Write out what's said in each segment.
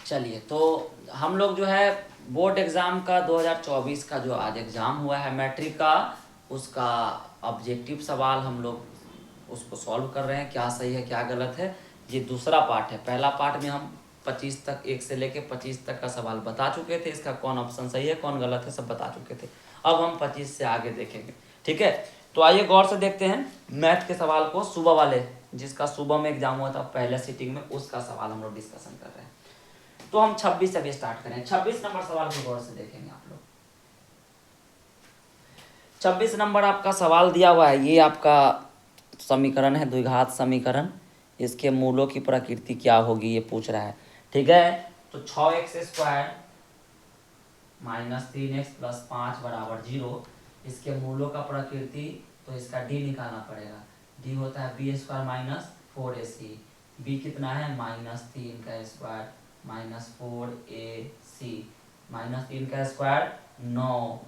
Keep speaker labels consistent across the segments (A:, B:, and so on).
A: चलिए, तो हम लोग जो है बोर्ड एग्ज़ाम का 2024 का जो आज एग्ज़ाम हुआ है मैट्रिक का, उसका ऑब्जेक्टिव सवाल हम लोग उसको सॉल्व कर रहे हैं, क्या सही है क्या गलत है। ये दूसरा पार्ट है। पहला पार्ट में हम 25 तक 1 से लेके 25 तक का सवाल बता चुके थे, इसका कौन ऑप्शन सही है कौन गलत है सब बता चुके थे। अब हम 25 से आगे देखेंगे, ठीक है। तो आइए गौर से देखते हैं मैथ के सवाल को, सुबह वाले जिसका सुबह में एग्जाम हुआ था पहले सीटिंग में, उसका सवाल हम लोग डिस्कशन कर रहे हैं। तो हम 26 से भी स्टार्ट करें। 26 नंबर सवाल को गौर से देखेंगे आप लोग। 26 नंबर आपका सवाल दिया हुआ है, ये आपका समीकरण है, द्विघात समीकरण। इसके मूलों की प्रकृति क्या होगी ये पूछ रहा है, ठीक है। तो 6x² - 3x + 5 = 0। इसके मूलों का प्रकृति, तो इसका d निकालना पड़ेगा। d होता है b² - 4ac। b कितना है -3 का स्क्वायर -4ac। -3 का स्क्वायर 9,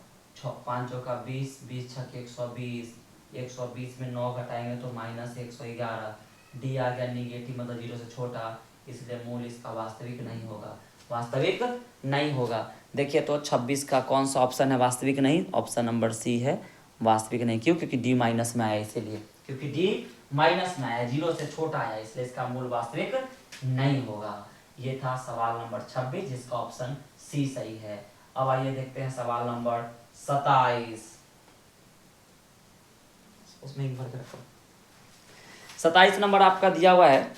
A: 5 का 20, 20 छक 120, 120 में 9 घटाएंगे तो -111। डी आ गया निगेटिव, मतलब 0 से छोटा, इसलिए मूल इसका वास्तविक नहीं होगा, वास्तविक नहीं होगा। देखिए तो 26 का कौन सा ऑप्शन है वास्तविक नहीं, ऑप्शन नंबर सी है वास्तविक नहीं। क्यों? क्योंकि डी माइनस में आया, इसीलिए, क्योंकि डी माइनस में आया, 0 से छोटा आया, इसलिए इसका मूल वास्तविक नहीं होगा। ये था सवाल नंबर 26 जिसका ऑप्शन सी सही है। अब आइए देखते हैं सवाल नंबर 27। उसमें एक भर के रखो। 27 नंबर आपका दिया हुआ है।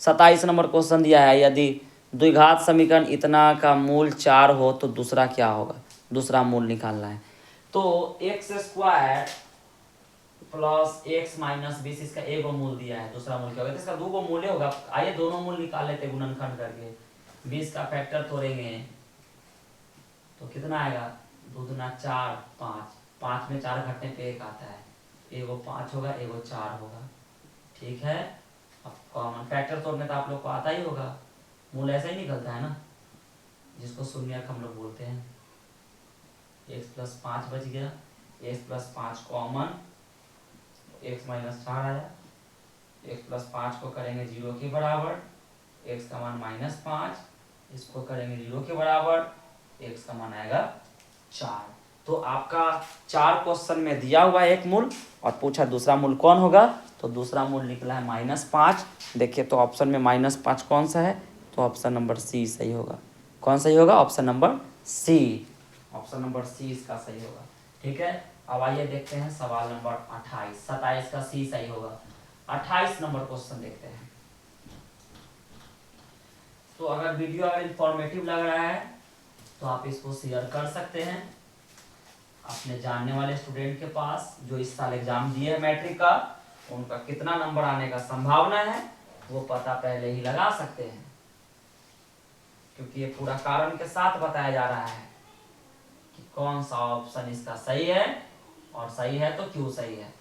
A: 27 नंबर क्वेश्चन दिया है, यदि द्विघात समीकरण इतना का मूल 4 हो तो दूसरा क्या होगा, दूसरा मूल निकालना है। तो x² + x - 20, इसका एक मूल दिया है, दूसरा मूल क्या होगा, तो इसका दो मूल होगा। आइए दोनों मूल निकाल लेते हैं गुणनखंड करके। 20 का फैक्टर तोड़ेंगे तो कितना आएगा, 2 दूना 4, 5, 5 में 4 घटने पे 1 आता है, एगो 5 होगा एगो 4 होगा, ठीक है। अब कॉमन फैक्टर तोड़ने तो आप लोग को आता ही होगा, मूल ऐसा ही निकलता है ना, जिसको शून्यक हम लोग बोलते हैं। x + 5 बच गया, x + 5 कॉमन, x - 4 आया। x + 5 को करेंगे 0 के बराबर, x का मान -5, इसको करेंगे 0 के बराबर, x का मान आएगा 4। तो आपका 4 क्वेश्चन में दिया हुआ है एक मूल और पूछा दूसरा मूल कौन होगा, तो दूसरा मूल निकला है -5। देखिए तो ऑप्शन में -5 कौन सा है, तो ऑप्शन नंबर सी सही होगा। कौन सही होगा, option number C, option number C इसका सही होगा, ठीक है। अब आइए देखते हैं सवाल नंबर 28। 27 का सी सही होगा। 28 नंबर क्वेश्चन देखते हैं। तो अगर वीडियो अगर इंफॉर्मेटिव लग रहा है तो आप इसको शेयर कर सकते हैं अपने जानने वाले स्टूडेंट के पास, जो इस साल एग्जाम दिए है मैट्रिक का, उनका कितना नंबर आने का संभावना है वो पता पहले ही लगा सकते हैं, क्योंकि ये पूरा कारण के साथ बताया जा रहा है कि कौन सा ऑप्शन इसका सही है, और सही है तो क्यों सही है।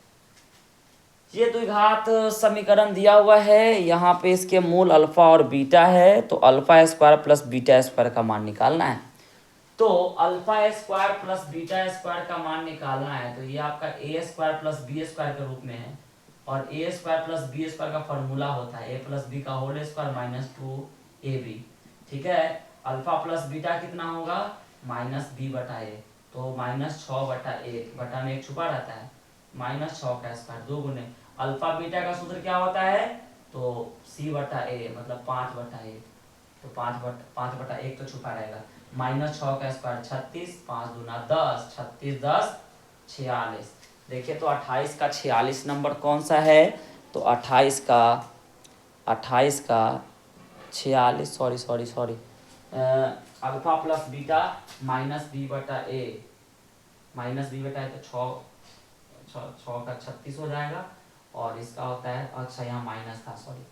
A: ये द्विघात समीकरण दिया हुआ है, यहाँ पे इसके मूल अल्फा और बीटा है, तो α² + β² का मान निकालना है। तो α² + β² का मान निकालना है, तो ये आपका a² + b² के रूप में है, और a² + b² का फॉर्मूला होता है a + b का होल स्क्वायर - 2ab, ठीक है। अल्फा प्लस बीटा कितना होगा, -b/a, तो -6/1, बटा में 1 छुपा रहता है, -6 का स्क्वायर 2 गुने अल्फा बीटा का सूत्र क्या होता है, तो c/a, मतलब 5/1, तो 5/1 तो छुपा रहेगा, -6 का स्क्वायर 36, 5 दूना 10, 36 10 46। देखिए तो 28 का 46 नंबर कौन सा है, तो 28 का 46, sorry, alpha plus beta -b/a, तो 6 का 36 हो जाएगा, और इसका होता है, अच्छा यहाँ माइनस था, सॉरी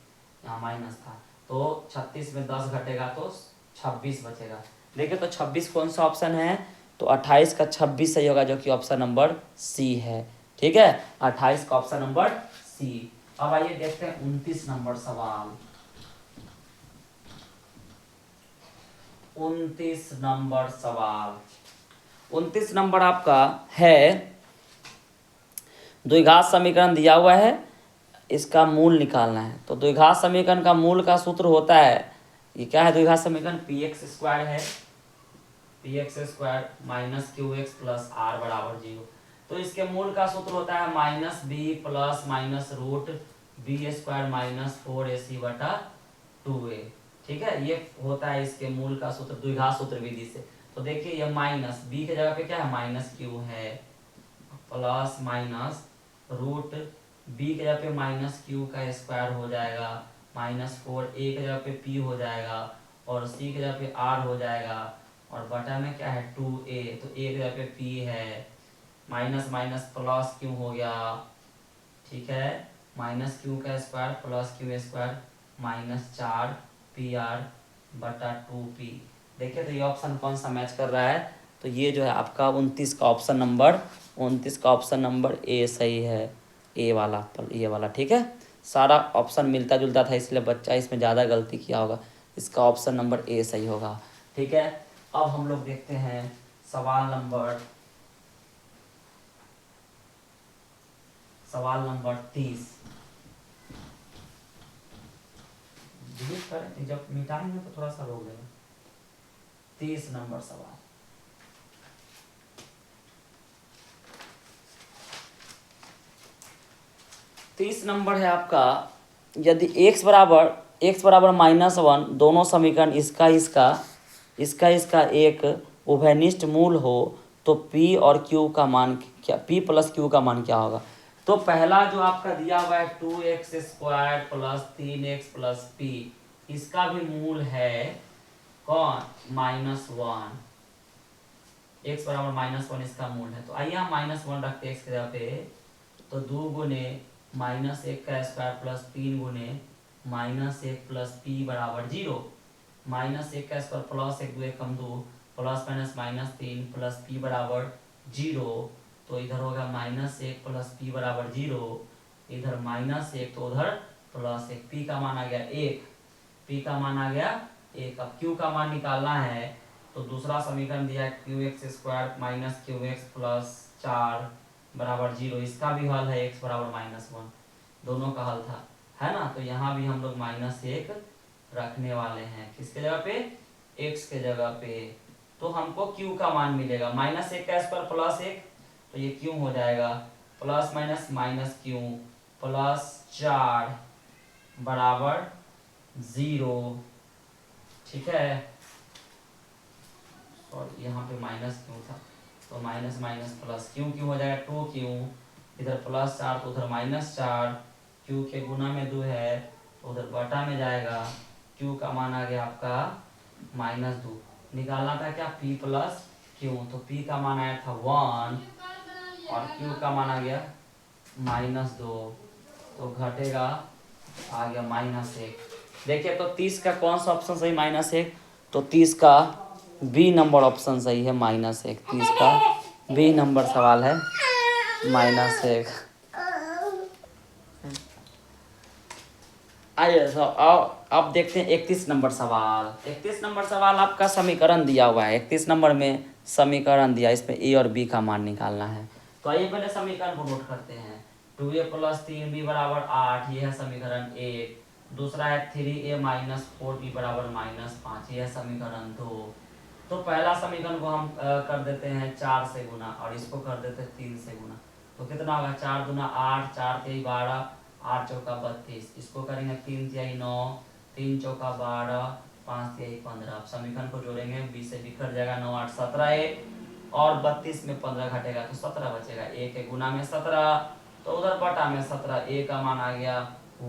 A: यहाँ माइनस था, तो 36 में 10 घटेगा तो 26 बचेगा। देखिए तो 26 कौन सा ऑप्शन है, तो 28 का 26 सही होगा, जो कि ऑप्शन नंबर सी है, ठीक है। 28 का ऑप्शन नंबर सी। अब आइए देखते हैं 29 नंबर सवाल। 29 नंबर सवाल, 29 नंबर आपका है, द्विघात समीकरण दिया हुआ है, इसका मूल निकालना है। तो द्विघात समीकरण का मूल का सूत्र होता है, ये क्या है द्विघात समीकरण, पी एक्स स्क्वायर है, P X square minus Q X plus R बराबर 0। तो इसके मूल का सूत्र होता है minus B plus minus root B square minus 4ac बटा 2a। ठीक है, ये होता है इसके मूल का सूत्र द्विघात सूत्र विधि से। तो देखिए ये माइनस बी के जगह पे क्या है माइनस क्यू है, प्लस माइनस रूट बी के जगह पे माइनस क्यू का स्क्वायर हो जाएगा, माइनस 4a के जगह पे p हो जाएगा और c के जगह पे r हो जाएगा और बटा में क्या है 2a, तो a के जगह पे p है, माइनस माइनस प्लस क्यू हो गया। ठीक है, माइनस क्यू का square plus Q square minus 4pr बटा 2p। देखिए तो ये ऑप्शन कौन सा मैच कर रहा है, तो ये जो है आपका 29 का ऑप्शन नंबर ए सही है, ए वाला, ये वाला। ठीक है, सारा ऑप्शन मिलता जुलता था इसलिए बच्चा इसमें ज़्यादा गलती किया होगा, इसका ऑप्शन नंबर ए सही होगा। ठीक है, अब हम लोग देखते हैं सवाल नंबर 30। डिलीट करें, जब मिटाएंगे तो थोड़ा सा रोक देगा। 30 नंबर सवाल, नंबर है आपका, यदि x बराबर -1 दोनों समीकरण इसका एक उभयनिष्ठ मूल हो तो p और q का मान क्या, p प्लस q का मान क्या होगा। तो पहला जो आपका दिया हुआ है 2x square plus 3x plus p, इसका भी मूल है कौन -1, x बराबर -1 इसका मूल है। तो आइए हम -1 रखते हैं x के जगह पे, तो 2 गुने -1 का स्क्वायर प्लस 3 गुने -1 प्लस p बराबर 0, -1 का स्क्वायर प्लस 1 2 1 कम 2 प्लस माइनस -3 प्लस p बराबर 0। तो इधर होगा -1 प्लस p बराबर 0, इधर -1 तो उधर +1, p का मान आ गया 1, p का मान आ गया 1। अब q का मान निकालना है, तो दूसरा समीकरण दिया है qx square minus qx plus 4 बराबर 0, इसका भी हल है x बराबर -1, दोनों का हल था, है ना। तो यहाँ भी हम लोग -1 रखने वाले हैं, किसके जगह पे, x के जगह पे। तो हमको q का मान मिलेगा -1 का स्क्वायर प्लस 1, तो ये q हो जाएगा प्लस माइनस q प्लस 4 बराबर 0। ठीक है, और यहाँ पे माइनस क्यू था, तो माइनस माइनस प्लस क्यू हो जाएगा 2q, इधर प्लस 4 तो उधर -4, q के गुना में 2 है तो उधर बटा में जाएगा, q का मान आ गया आपका -2। निकालना था क्या p प्लस q, तो p का मान आया था 1 और q का मान आ गया -2, तो घटेगा आ गया -1। देखिए तो 30 का कौन सा ऑप्शन सही, -1, तो 30 का बी नंबर ऑप्शन सही है -1, 30 का बी नंबर सवाल है -1। आइए अब देखते हैं 31 नंबर सवाल। 31 नंबर सवाल आपका समीकरण दिया हुआ है, 31 नंबर में समीकरण दिया, इसमें ए और बी का मान निकालना है। तो आइए पहले समीकरण को नोट करते हैं। 2a प्लस 3b बराबर 8, ये है समीकरण 1। दूसरा है 3a माइनस 4b बराबर -5, ये है समीकरण 2। तो पहला समीकरण को हम कर देते हैं 4 से गुना और इसको कर देते हैं 3 से गुना, तो कितना होगा 4 दूना 8, 4 3 12, 8 चौका 32, इसको करेंगे 3 तिहाई 9, 3 चौका 12, 5 तिहाई 15। अब समीकरण को जोड़ेंगे, 20 से बिखर जाएगा, 9 8 17 और 32 में 15 घटेगा तो 17 बचेगा, 1 के गुना में 17 तो उधर बटा में 17, ए का मान आ गया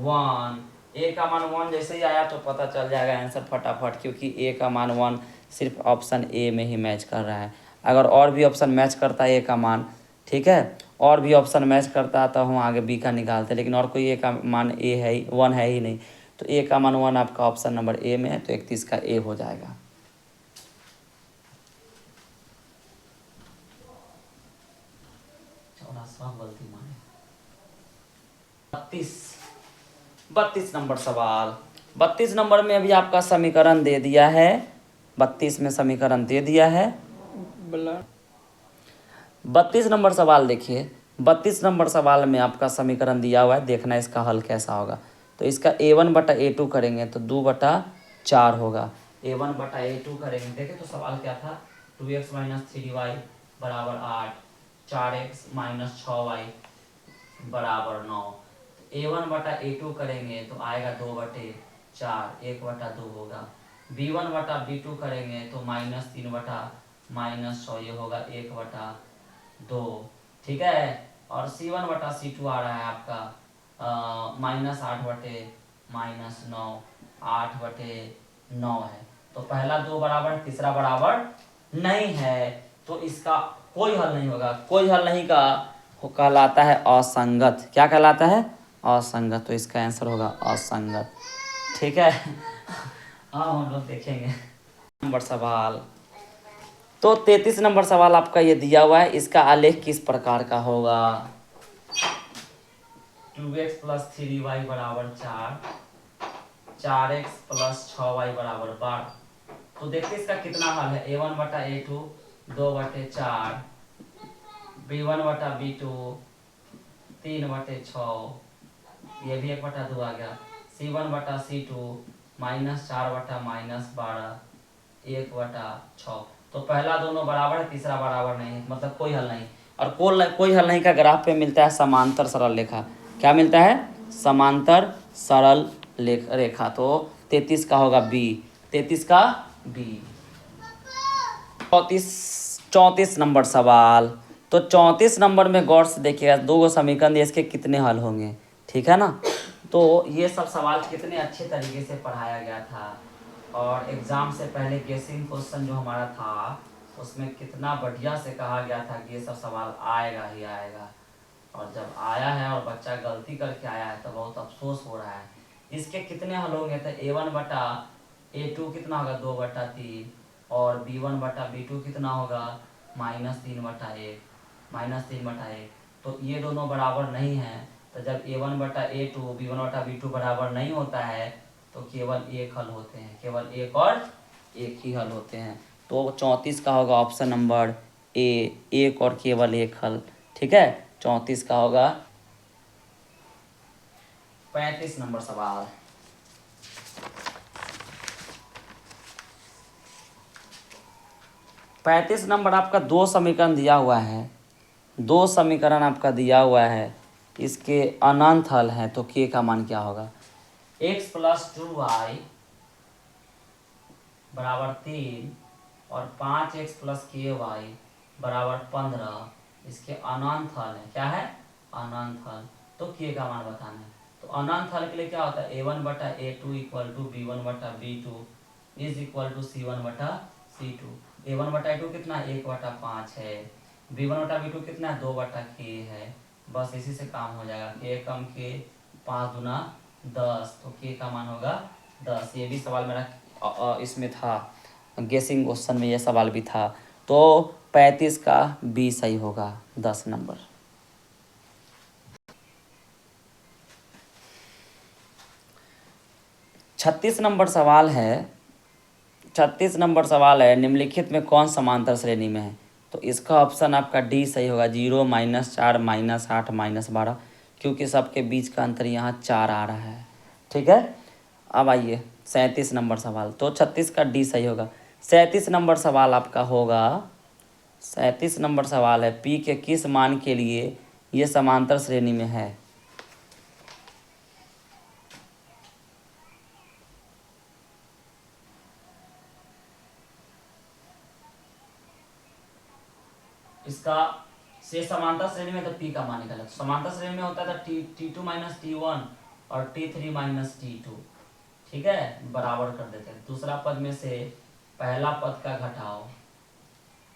A: 1। ए का मान 1 जैसे ही आया तो पता चल जाएगा आंसर फटाफट, क्योंकि ए का मान 1 सिर्फ ऑप्शन ए में ही मैच कर रहा है। अगर और भी ऑप्शन मैच करता है ए का मान, ठीक है, और भी ऑप्शन मैच करता है तो हम आगे बी का निकालते हैं, लेकिन और कोई ए का मान ए है ही 1 है ही नहीं, तो ए का मान 1 आपका ऑप्शन नंबर ए में है, तो 31 का ए हो जाएगा। गलती माने 32 नंबर सवाल। 32 नंबर में अभी आपका समीकरण दे दिया है, 32 में समीकरण दे दिया है। 32 नंबर सवाल देखिए, 32 नंबर सवाल में आपका समीकरण दिया हुआ है, देखना इसका हल कैसा होगा। तो इसका a1 बटा a2 करेंगे तो 2 बटा 4 होगा। a1 बटा a2 करेंगे, देखें तो सवाल क्या था, 2x माइनस 3y बराबर 8, 4x माइनस 6y बराबर 9। a1 बटा a2 करेंगे तो आएगा 2/4, 1/2 होगा। b1 बटा b2 करेंगे तो -3/-6 ये होगा 1/2, ठीक है। और c1 बटा c2 आ रहा है आपका -8/-9, 8/9 है। तो पहला 2 बराबर, तीसरा बराबर नहीं है, तो इसका कोई हल नहीं होगा। कोई हल नहीं का कहलाता है असंगत। क्या कहलाता है? असंगत। तो इसका आंसर होगा असंगत, ठीक है। हाँ, हम लोग देखेंगे नंबर सवाल। तो 33 नंबर सवाल आपका ये दिया हुआ है, इसका आलेख किस प्रकार का होगा? 2x प्लस 3y बराबर 4, 4x प्लस 6y बराबर 12। तो देखते इसका कितना हल है। a1 बटा a2 2/4, b1 बटा b2 3/6, ये भी 1/2 आ गया। c1 बटा c2 -4/-12 1/6। तो पहला दोनों बराबर है, तीसरा बराबर नहीं है, मतलब कोई हल नहीं। और कोई हल नहीं का ग्राफ पे मिलता है समांतर सरल रेखा। क्या मिलता है? समांतर सरल रेखा। तो 33 का होगा बी, 33 का बी। 34 नंबर सवाल। तो 34 नंबर में गौर से देखिएगा, 2 समीकरण दिए, इसके कितने हल होंगे, ठीक है ना। तो ये सब सवाल कितने अच्छे तरीके से पढ़ाया गया था, और एग्ज़ाम से पहले गेसिंग क्वेश्चन जो हमारा था उसमें कितना बढ़िया से कहा गया था कि ये सब सवाल आएगा ही आएगा। और जब आया है और बच्चा गलती करके आया है तो बहुत अफसोस हो रहा है। इसके कितने हल होंगे? तो a1 बटा a2 कितना होगा? 2/3। और b1 बटा b2 कितना होगा? -3/1, -3/1। तो ये दोनों बराबर नहीं हैं। तो जब a1 बटा a2 b1 बटा b2 बराबर नहीं होता है तो केवल एक हल होते हैं, केवल एक और एक ही हल होते हैं। तो 34 का होगा ऑप्शन नंबर ए, एक और केवल एक हल, ठीक है। 34 का होगा। 35 नंबर सवाल। 35 नंबर आपका 2 समीकरण दिया हुआ है, 2 समीकरण आपका दिया हुआ है, इसके अनंत हल हैं। तो के का मान क्या होगा? x प्लस 2y बराबर 3 और 5x प्लस ky बराबर 15, इसके अनंत हल है। क्या है? अनंत हल। तो के का मान बताना है। तो अनंत हल के लिए क्या होता है? a1 बटा a2 इक्वल टू b1 बटा b2 is equal to c1 बटा c2। a1 बटा a2 कितना है? 1/5 है। b1 बटा b2 कितना है? 2/k है। बस इसी से काम हो जाएगा। k कम k 5 दूना 10, तो k का मान होगा 10। ये भी सवाल मेरा इसमें था, गेसिंग क्वेश्चन में ये सवाल भी था। तो 35 का बी सही होगा, 10 नंबर। 36 नंबर सवाल है। 36 नंबर सवाल है, निम्नलिखित में कौन समांतर श्रेणी में है? तो इसका ऑप्शन आपका डी सही होगा, 0, -4, -8, -12, क्योंकि सबके बीच का अंतर यहाँ 4 आ रहा है, ठीक है। अब आइए 37 नंबर सवाल। तो 36 का डी सही होगा। 37 नंबर सवाल आपका होगा, 37 नंबर सवाल है, पी के किस मान के लिए ये समांतर श्रेणी में है? इसका से समांतर श्रेणी में तो पी का मान निकाला। समांतर श्रेणी में होता था T2 माइनस T1 और T3 माइनस T2, ठीक है, बराबर कर देते हैं। दूसरा पद में से पहला पद का घटाओ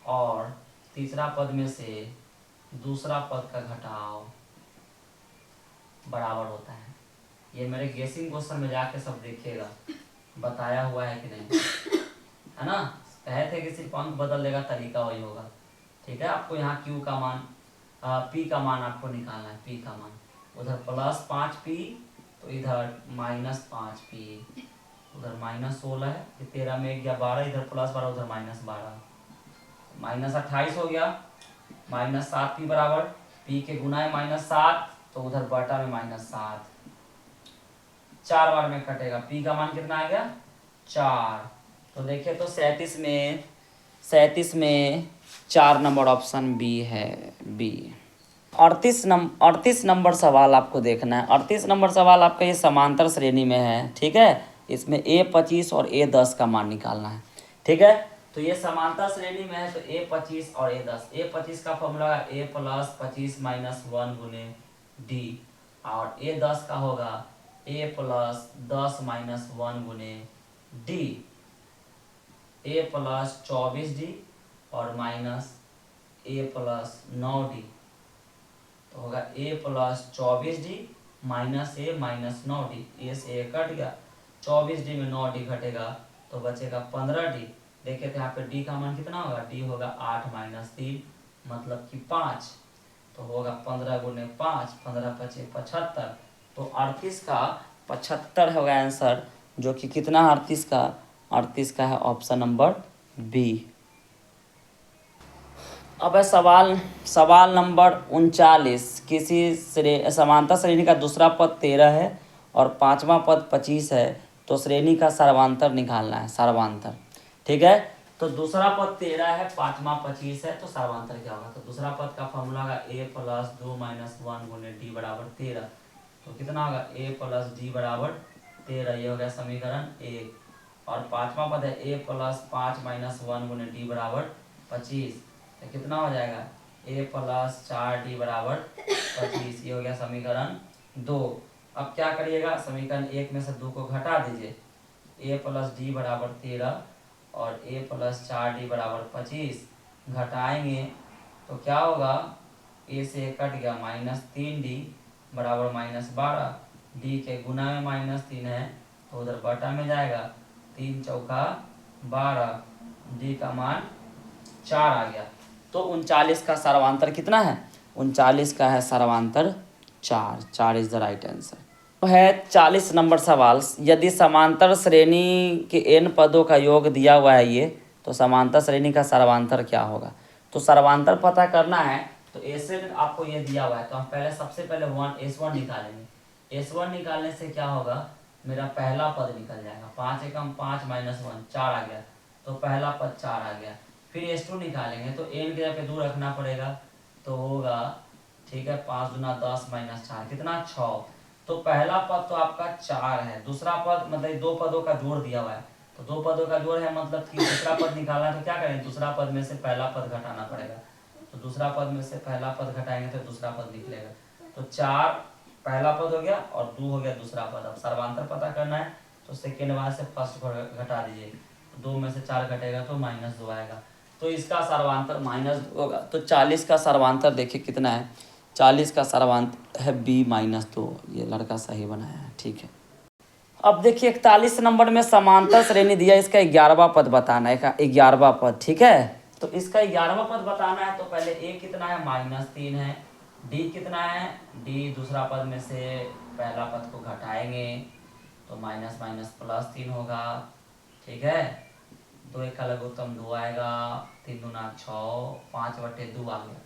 A: और तीसरा पद में से दूसरा पद का घटाओ बराबर होता है। ये मेरे गेसिंग क्वेश्चन में जाके सब देखिएगा, बताया हुआ है कि नहीं, है ना। कहे थे कि सिर्फ अंक बदल देगा, तरीका वही होगा, ठीक है। आपको यहाँ क्यू का मान, पी का मान आपको निकालना है। पी का मान उधर +5p तो इधर -5p, उधर -16 है, 13 में 1 गया 12, इधर +12, उधर -12, -28 हो गया। -7p बराबर p के गुना है -7, तो उधर बटा में -7, 4 बार में कटेगा। p का मान कितना आ गया? 4। तो देखिए तो 37 में 4 नंबर ऑप्शन बी है, बी। 38 नंबर सवाल आपको देखना है। 38 नंबर सवाल आपका ये समांतर श्रेणी में है, ठीक है। इसमें A25 और A10 का मान निकालना है, ठीक है। तो ये समांतर श्रेणी में है तो A25 और A10। A25 का फॉर्मूला है A प्लस 25 माइनस 1 गुने डी, और A10 का होगा A प्लस 10 माइनस 1 गुने डी। A प्लस 24D और माइनस A प्लस 9D, तो होगा A plus 24D minus A minus 9D। A से A कट गया, 24D में 9D घटेगा तो बचेगा 15D। देखिए तो यहाँ पे D का मान कितना होगा, D होगा 8 माइनस 3 मतलब कि 5, तो होगा 15 गुने 5, 15 पचे 75। तो 38 का 75 होगा आंसर, जो कि कितना 38 का है ऑप्शन नंबर बी। अब है सवाल नंबर 39। किसी समांतर श्रेणी का दूसरा पद 13 है और पांचवा पद 25 है, तो श्रेणी का सर्वांतर निकालना है, सर्वांतर, ठीक है। तो दूसरा पद 13 है, पांचवा 25 है, तो सर्वांतर क्या होगा। तो दूसरा पद का फॉर्मूला होगा A प्लस 2 माइनस 1 गुने डी बराबर 13। तो कितना होगा A प्लस डी बराबर 13, ये हो गया समीकरण 1। और पांचवा पद है A प्लस 5 माइनस 1 गुने डी बराबर 25, तो कितना हो जाएगा A प्लस 4D बराबर 25, ये हो गया समीकरण 2। अब क्या करिएगा, समीकरण 1 में से 2 को घटा दीजिए। A प्लस डी बराबर 13 और A प्लस 4D बराबर 25 घटाएंगे तो क्या होगा, A से A कट गया, माइनस 3D बराबर माइनस 12। D के गुना में माइनस 3 है तो उधर बटा में जाएगा, 3 चौका 12, D का मान 4 आ गया। तो 39 का सर्वांतर कितना है, 39 का है सर्वांतर 4, 4 इज द राइट आंसर। तो है 40 नंबर सवाल, यदि समांतर श्रेणी के n पदों का योग दिया हुआ है ये, तो समांतर श्रेणी का सर्वांतर क्या होगा। तो सर्वांतर पता करना है तो ऐसे आपको ये दिया हुआ है, तो हम पहले सबसे पहले S1 निकालेंगे। S1 निकालने से क्या होगा, मेरा पहला पद निकल जाएगा, 5 एकम 5 माइनस 1 4 आ गया, तो पहला पद 4 आ गया। फिर S2 निकालेंगे तो n के जगह पे 2 रखना पड़ेगा, तो होगा, ठीक है, 5 दूना 10 माइनस 4 कितना 6। तो पहला पद तो आपका 4 है, दूसरा पद मतलब 2 पदों का जोड़ दिया हुआ है, तो 2 पदों का जोड़ है मतलब कि दूसरा पद निकालना है, तो क्या करें, दूसरा पद में से पहला पद घटाना पड़ेगा। तो दूसरा पद में से पहला पद घटाएंगे तो दूसरा पद निकलेगा। तो 4 पहला पद हो गया और 2 हो गया दूसरा पद। अब सर्वांतर पता करना है तो सेकेंड वाले से फर्स्ट घटा दीजिए, 2 में से 4 घटेगा तो -2 आएगा, तो इसका सर्वांतर माइनस होगा। तो 40 का सर्वांतर देखिए कितना है, 40 का सर्वांतर है B-2, ये लड़का सही बनाया है, ठीक है। अब देखिए 41 नंबर में समांतर श्रेणी दिया, इसका 11वां पद बताना है, 11वां पद, ठीक है। तो इसका 11वां पद बताना है तो पहले A कितना है, -3 है, D कितना है, D दूसरा पद में से पहला पद को घटाएंगे तो माइनस माइनस +3 होगा, ठीक है। 2 एक का लघुत्तम 2 आएगा, 3 दूना 6, 5/2 आ गया।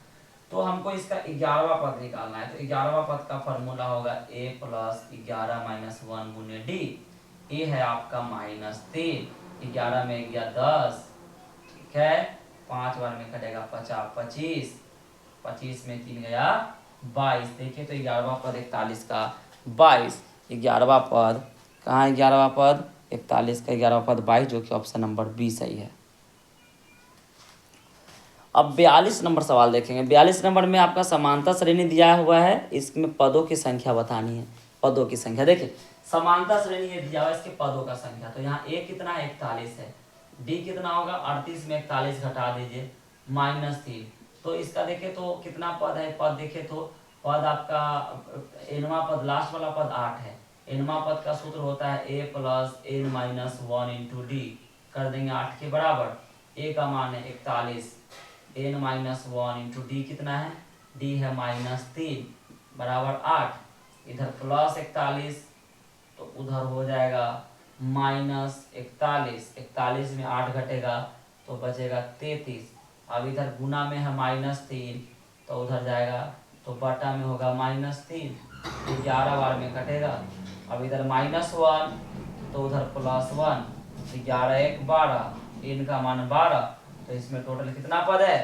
A: तो हमको इसका 11वां पद निकालना है, तो 11वां पद का फॉर्मूला होगा A प्लस 11 माइनस 1 गुने डी। ए है आपका -3, 11 में गया 10, ठीक है, 5 बार में कटेगा 50, 25, 25 में 3 गया 22। देखिए तो 11वां पद 41 का 22, 11वां पद कहाँ है, 11वां पद 41 का 11वां पद 22, जो कि ऑप्शन नंबर बी सही है। अब 42 नंबर सवाल देखेंगे। 42 नंबर में आपका समांतर श्रेणी दिया हुआ है, इसमें पदों की संख्या बतानी है, पदों की संख्या। देखिए समांतर श्रेणी ये दिया हुआ है, इसके पदों का संख्या, तो यहाँ A कितना है, 41 है, D कितना होगा, 38 में 41 घटा दीजिए -3, तो इसका देखें तो कितना पद है, पद देखें तो पद आपका nवां पद, लास्ट वाला पद 8 है। nवां पद का सूत्र होता है A plus n-1 into D, कर देंगे 8 के बराबर। A का मान है 41, n-1 इंटू डी कितना है, D है -3 बराबर 8, इधर +41 तो उधर हो जाएगा -41, 41 में 8 घटेगा तो बचेगा 33। अब इधर गुना में है -3 तो उधर जाएगा तो बटा में होगा -3, 11 बार में कटेगा। अब इधर -1 तो उधर +1, 11 एक 12, n का मान 12, तो इसमें टोटल कितना पद है?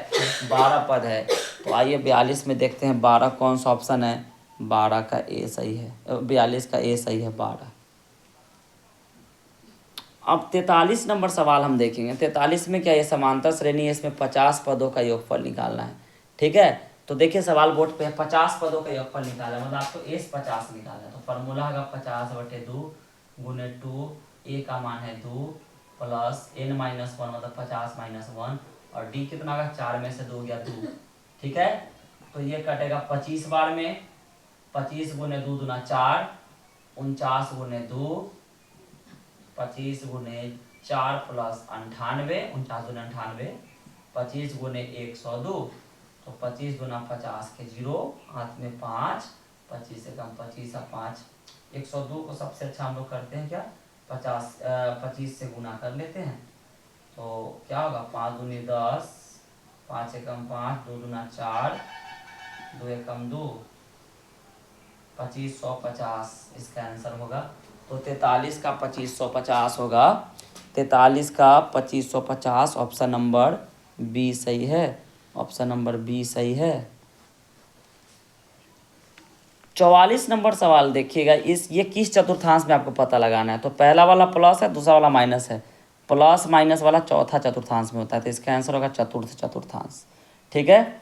A: 12 पद है। तो आइए 42 में देखते हैं 12 कौन सा ऑप्शन है। 12 का ए सही है, 42 का ए सही है 12। अब 43 नंबर सवाल हम देखेंगे। 43 में क्या ये समांतर श्रेणी है, इसमें 50 पदों का योगफल निकालना है। ठीक है, तो देखिए सवाल बोर्ड पे है, 50 पदों का योगफल निकालना है, मतलब आपको एस 50 निकालना है। तो फॉर्मूला होगा 50/2 गुने 2, ए का मान है 2 प्लस n-1 मतलब 50-1, और डी कितना होगा, 4 में से 2 गया 2। ठीक है, तो ये कटेगा 25 बार में, 25 गुने 2 दूना 4, 49 गुने 2, 25 गुने 4 प्लस 98, 49 गुने 98, 25 गुने 102, तो 25 गुना 50 के 0, हाथ में 5, 25 से कम 25 और 5, 102 को सबसे अच्छा हम लोग करते हैं क्या, 25 से गुना कर लेते हैं। तो क्या होगा, 5 दूनी 10, 5 एकम 5, 2 दूना 4, 2 एकम 2, 2550 इसका आंसर होगा। तो 43 का 2550 होगा, 43 का 2550 ऑप्शन नंबर बी सही है, ऑप्शन नंबर बी सही है। 44 नंबर सवाल देखिएगा, ये किस चतुर्थांश में आपको पता लगाना है। तो पहला वाला प्लस है, दूसरा वाला माइनस है, प्लस माइनस वाला चौथा चतुर्थांश में होता है, तो इसका आंसर होगा चतुर्थ चतुर्थांश। ठीक है,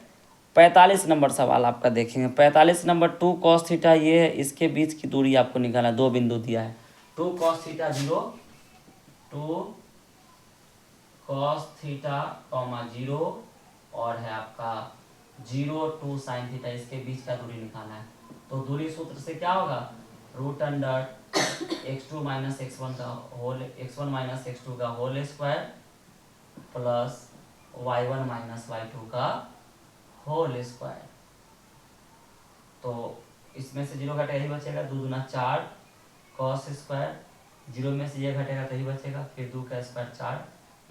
A: 45 नंबर सवाल आपका देखेंगे। 45 नंबर 2 cos थीटा ये है, इसके बीच की दूरी आपको निकालना है, 2 बिंदु दिया है। 2 cos थीटा 0, 2 cos थीटा 0, और है आपका 0 2 sin थीटा, इसके बीच का दूरी निकालना है। तो दूरी सूत्र से क्या होगा, √x2 माइनस x1 का होल, x1 माइनस x2 का whole square plus y1 minus y2 का होल स्क्वायर। तो इसमें से 0 घटेगा, यही बचेगा, 2 दूना 4 cos स्क्वायर, 0 में से ये घटेगा तो यही बचेगा, फिर 2 का स्क्वायर 4,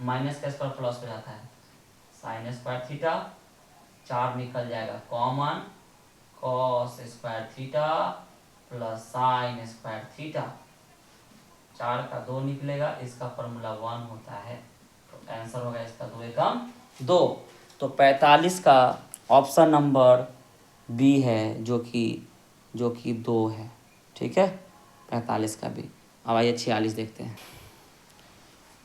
A: माइनस का स्क्वायर प्लस हो जाता है, साइन स्क्वायर थीटा, 4 निकल जाएगा common, cos square theta plus sine square theta, 4 का 2 निकलेगा, इसका फॉर्मूला 1 होता है। तो आंसर होगा इसका 2 एकम 2। तो 45 का ऑप्शन नंबर बी है, जो कि 2 है। ठीक है, 45 का बी। अब आइए 46 देखते हैं।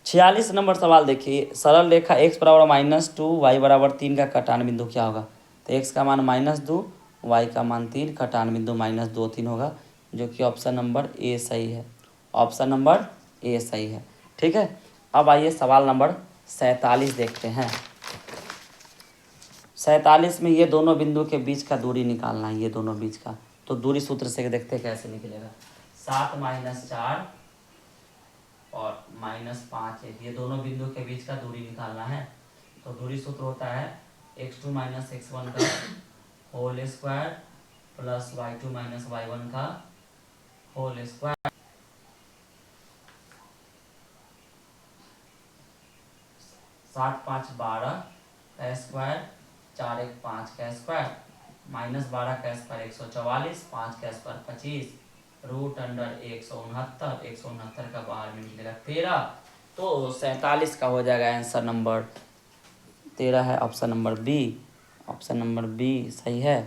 A: 46 नंबर सवाल देखिए, सरल रेखा x बराबर -2 y बराबर 3 का कटान बिंदु क्या होगा। तो x का मान -2, y का मान 3, कटान बिंदु -2 3 होगा, जो कि ऑप्शन नंबर ए सही है, ऑप्शन नंबर ए सही है। ठीक है, अब आइए सवाल नंबर 47 देखते हैं। 47 में ये दोनों बिंदु के बीच का दूरी निकालना है, ये दोनों बीच का। तो दूरी सूत्र से देखते हैं कैसे निकलेगा। 7 - 4 और -5 है, ये दोनों बिंदु के बीच का दूरी निकालना है। तो दूरी सूत्र होता है x2 माइनस x1 का whole square plus y2 minus y1 का होल स्क्वायर। 7 - 5 = 12 का स्क्वायर, 4 - 1 = 5 का स्क्वायर, -12 का स्क्वायर 144, 5 का स्क्वायर 25, √169, 169 का बाहर में निकलेगा 13। तो 47 का हो जाएगा आंसर नंबर 13 है, option number B, option number B सही है।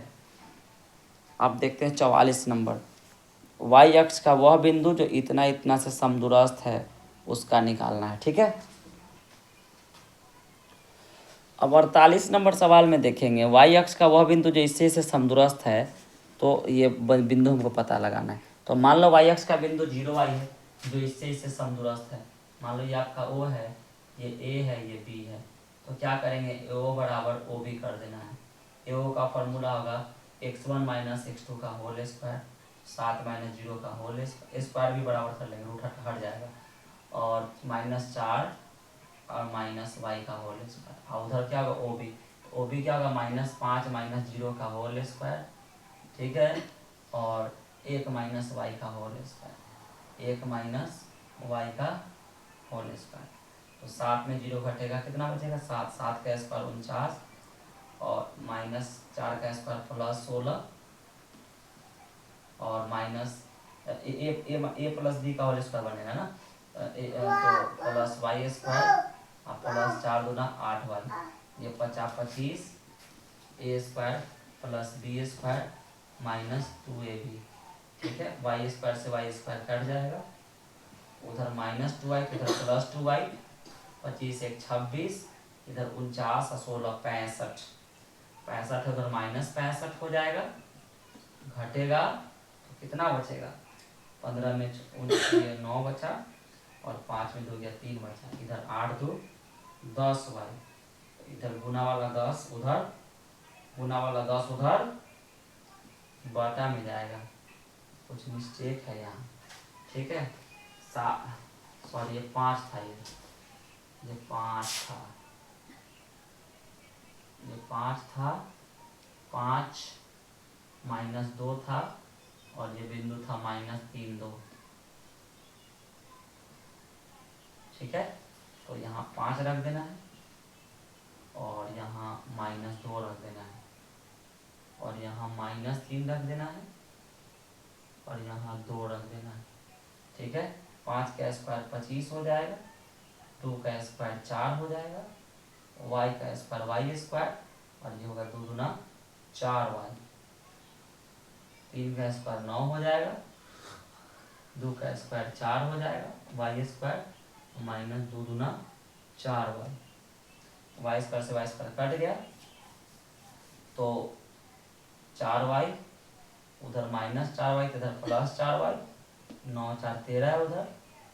A: अब देखते हैं 44 नंबर, वाई अक्ष का वह बिंदु जो इतना इतना से समदूरस्थ है उसका निकालना है। ठीक है, अब 48 नंबर सवाल में देखेंगे, वाई अक्ष का वह बिंदु जो इससे समदूरस्थ है, तो ये बिंदु हमको पता लगाना है। तो मान लो वाई अक्ष का बिंदु 0y है, जो इससे समदूरस्थ है। मान लो ये आपका O है, ये A है, ये B है। तो क्या करेंगे, AO बराबर OB कर देना है। AO का फॉर्मूला होगा x1 माइनस x2 का होल स्क्वायर, 7 - 0 का होल स्क्वायर भी बराबर कर लेंगे, रूट हट जाएगा, और -4 और -y का होल स्क्वायर, और उधर क्या होगा OB, तो OB क्या होगा -5 - 0 का होल स्क्वायर। ठीक है, और 1 - y का होल स्क्वायर, 1 - y का होल स्क्वायर। तो 7 में 0 घटेगा, कितना बचेगा 7, 7 का स्क्वायर 49, और -4 का स्क्वायर प्लस 16, और माइनस ए प्लस बी का होल स्क्वायर बनेगा ना, तो प्लस वाई स्क्वायर और प्लस 4 दूना 8 वाई, ये 50 25 A square plus B square minus 2ab। ठीक है, वाई स्क्वायर से वाई स्क्वायर कट जाएगा, उधर माइनस 2y इधर प्लस 2y, 25 एक 26, इधर 49 और 16 65, 65 उधर माइनस 65 हो जाएगा, घटेगा तो कितना बचेगा, 15 में 9 बचा और 5 में 2 गया 3 बचा, इधर 8 2 10y, इधर गुना वाला 10 उधर, गुना वाला 10 उधर बटा में जाएगा, कुछ मिस्टेक है यहाँ। ठीक है, सॉरी ये 5 था, ये 5 था, ये 5 था, 5 माइनस 2 था और ये बिंदु था माइनस 3 2। ठीक है, तो यहाँ 5 रख देना है और यहाँ माइनस 2 रख देना है और यहाँ माइनस 3 रख देना है और यहाँ 2 रख देना है। ठीक है, 5 का स्क्वायर 25 हो जाएगा, 2 का स्क्वायर 4 हो जाएगा, y का स्क्वायर वाई स्क्वायर और ये होगा 2 दूना 4y, 3 का स्क्वायर 9 हो जाएगा, 2 का स्क्वायर 4 हो जाएगा, वाई स्क्वायर माइनस 2 दूना 4y, वाई स्क्वायर से वाई स्क्वायर कट गया तो 4y, उधर माइनस 4y तो इधर प्लस 4y, 9 4 13 है उधर,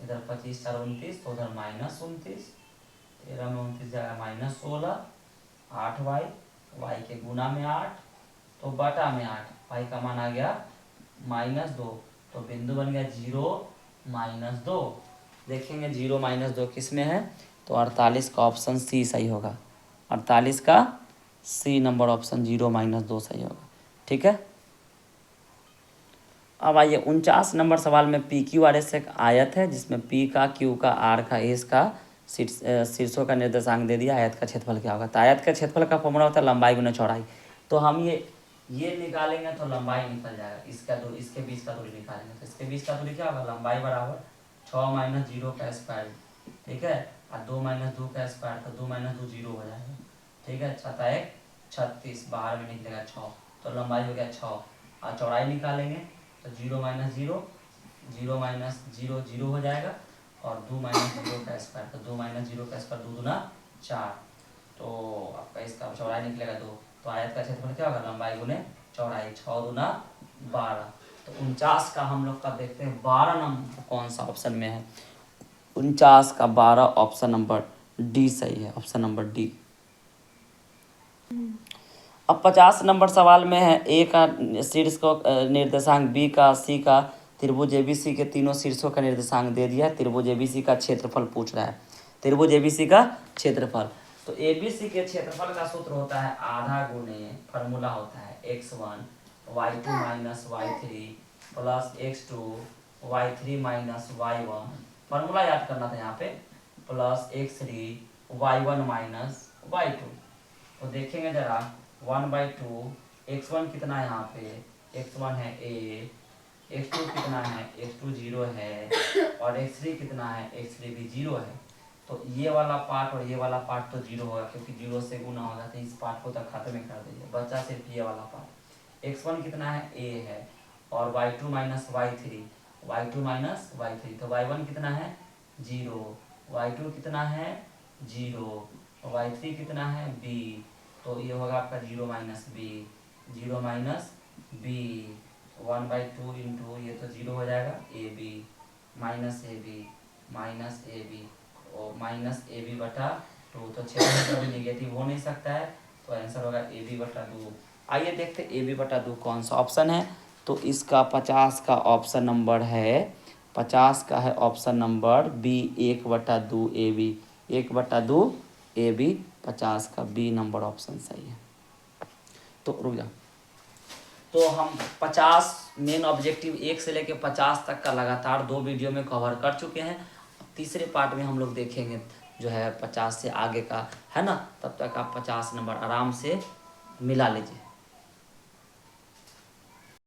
A: इधर 25 4 29 तो उधर माइनस 29, 13 में 29 जाएगा माइनस 16, 8y, y के गुना में 8 तो बटा में 8, y का मान आ गया माइनस 2, तो बिंदु बन गया 0 माइनस 2। देखेंगे 0 माइनस 2 किस में है, तो 48 का ऑप्शन सी सही होगा, 48 का सी नंबर ऑप्शन 0 माइनस 2 सही होगा। ठीक है, अब आइए 49 नंबर सवाल में पी क्यू आर एस एक आयत है जिसमें पी का, क्यू का, आर का, एस का शीर्षों का निर्देशांक दे दिया, आयत का क्षेत्रफल क्या होगा। तो आयत का क्षेत्रफल का फॉर्मूला होता है लंबाई गुना चौड़ाई, तो हम ये निकालेंगे तो लंबाई निकल जाएगा, इसका दूरी, इसके बीच का दूरी निकालेंगे तो इसके बीच का दूरी क्या होगा, लंबाई बराबर 6 माइनस 0 का स्क्वायर। ठीक है, और 2 माइनस 2 का स्क्वायर तो 2 माइनस 2 0 हो जाएगा। ठीक है, 6 1 36, बाहर में निकलेगा 6, तो लंबाई हो गया 6 और चौड़ाई निकालेंगे तो 0 माइनस 0 0 माइनस 0 0 हो जाएगा और 2 माइनस 0 का स्क्वायर तो 2 माइनस 0 का स्क्वायर 2 दूना 4, तो आपका इसका चौड़ाई निकलेगा 2, तो आयत का क्षेत्रफल क्या होगा, लंबाई गुने चौड़ाई, 6 दूना 12। तो 49 का हम लोग का देखते हैं 12 नंबर कौन सा ऑप्शन में है, 49 का 12 ऑप्शन नंबर डी सही है, ऑप्शन नंबर डी। अब 50 नंबर सवाल में है ए का शीर्ष को निर्देशांक, बी का, सी का, त्रिभुज एबीसी के तीनों शीर्षों का निर्देशांक दे दिया है, त्रिभुज एबीसी का क्षेत्रफल पूछ रहा है, त्रिभुज एबीसी का क्षेत्रफल। तो एबीसी के क्षेत्रफल का सूत्र होता है आधा गुने, फार्मूला होता है x1 y2 minus y3 plus x2 y3 minus y1, formula याद करना था यहाँ पे, plus x3 y1 minus y2। तो देखेंगे जरा 1/2, x1 कितना है यहाँ पे, x1 है a, x2 कितना है, x2 0 है और x3 कितना है, x3 भी 0 है। तो ये वाला पार्ट और ये वाला पार्ट तो 0 होगा क्योंकि 0 से गुना होगा, तो इस पार्ट को तो खत्म कर दीजिए, बच्चा सिर्फ ये वाला पार्ट। x1 कितना है, a है और y2 minus y3, y2 minus y3 तो y1 कितना है 0, y2 कितना है 0, y3 कितना है b, तो ये होगा आपका 0 minus B, 0 minus B, 1/2 into ये तो 0 हो जाएगा A B minus A B minus A B और माइनस ए बी बटा 2, तो क्षेत्रफल कभी नेगेटिव हो नहीं सकता है, तो आंसर होगा ए बी बटा 2। आइए देखते ए बी बटा 2 कौन सा ऑप्शन है, तो इसका 50 का ऑप्शन नंबर है, 50 का है option number B 1/2 A B, 1/2 A B, 50 का बी नंबर ऑप्शन सही है। तो रुक जा, तो हम 50 मेन ऑब्जेक्टिव 1 से लेके 50 तक का लगातार 2 वीडियो में कवर कर चुके हैं। तीसरे पार्ट में हम लोग देखेंगे जो है 50 से आगे का है ना, तब तक आप 50 नंबर आराम से मिला लीजिए।